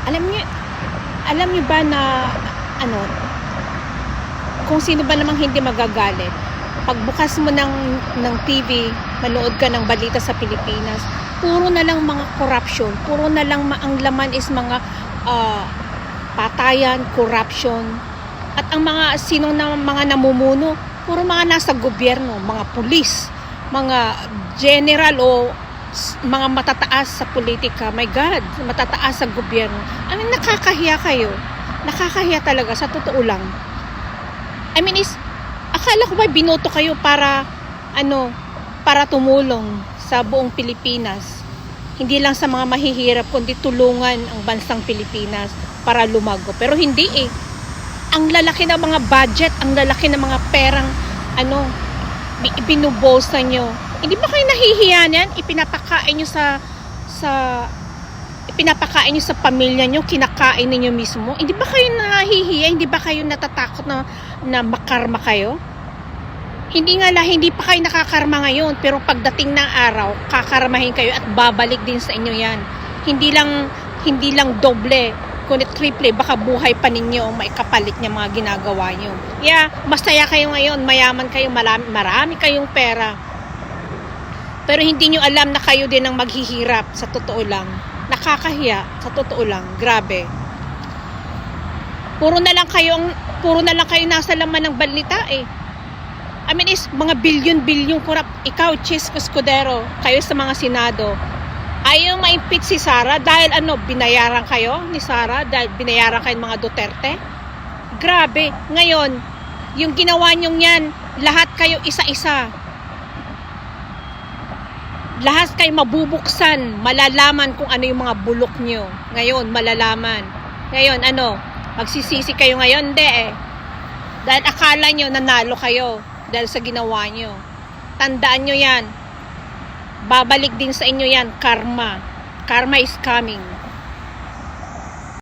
Alam niyo alam niyo ba na ano, kung sino ba namang hindi magagalit, pagbukas mo ng TV, manood ka ng balita sa Pilipinas, puro na lang mga corruption, puro na lang ang laman is mga ah, patayan, corruption. At ang mga namumuno, puro mga nasa gobyerno, mga pulis, mga general o mga matataas sa politika. My God, matataas sa gobyerno. I mean, nakakahiya kayo. Nakakahiya talaga, sa totoo lang. I mean, akala ko ba binoto kayo para tumulong sa buong Pilipinas. Hindi lang sa mga mahihirap, kundi tulungan ang bansang Pilipinas para lumago. Pero hindi eh. Ang lalaki ng mga budget, ang lalaki ng mga perang binubolsa nyo. Hindi ba kayo nahihiya niyan? Ipinapakain nyo sa pamilya nyo, kinakain ninyo mismo. Hindi ba kayo nahihiya? Hindi ba kayo natatakot na makarma kayo? Hindi pa kayo nakakarma ngayon, pero pagdating ng araw, kakarmahin kayo at babalik din sa inyo yan. Hindi lang doble, kundi triple, baka buhay pa ninyo ang maikapalit niya mga ginagawa nyo. Yeah, masaya kayo ngayon, mayaman kayo, marami kayong pera. Pero hindi nyo alam na kayo din ang maghihirap, sa totoo lang. Nakakahiya, sa totoo lang, grabe. Puro na lang kayo nasa laman ng balita eh. I mean, mga bilyon-bilyon kurap. Ikaw, Chis Escudero, kayo sa mga Senado, ayaw ma-impeach si Sara dahil binayaran kayo ni Sara, dahil binayaran kayo mga Duterte. Grabe. Ngayon, yung ginawa nyong yan, lahat kayo isa-isa. Lahat kayo mabubuksan, malalaman kung ano yung mga bulok nyo. Ngayon, malalaman. Ngayon, magsisisi kayo ngayon? Hindi eh. Dahil akala nyo nanalo kayo dahil sa ginawa nyo. Tandaan nyo yan. Babalik din sa inyo yan, karma. Karma is coming.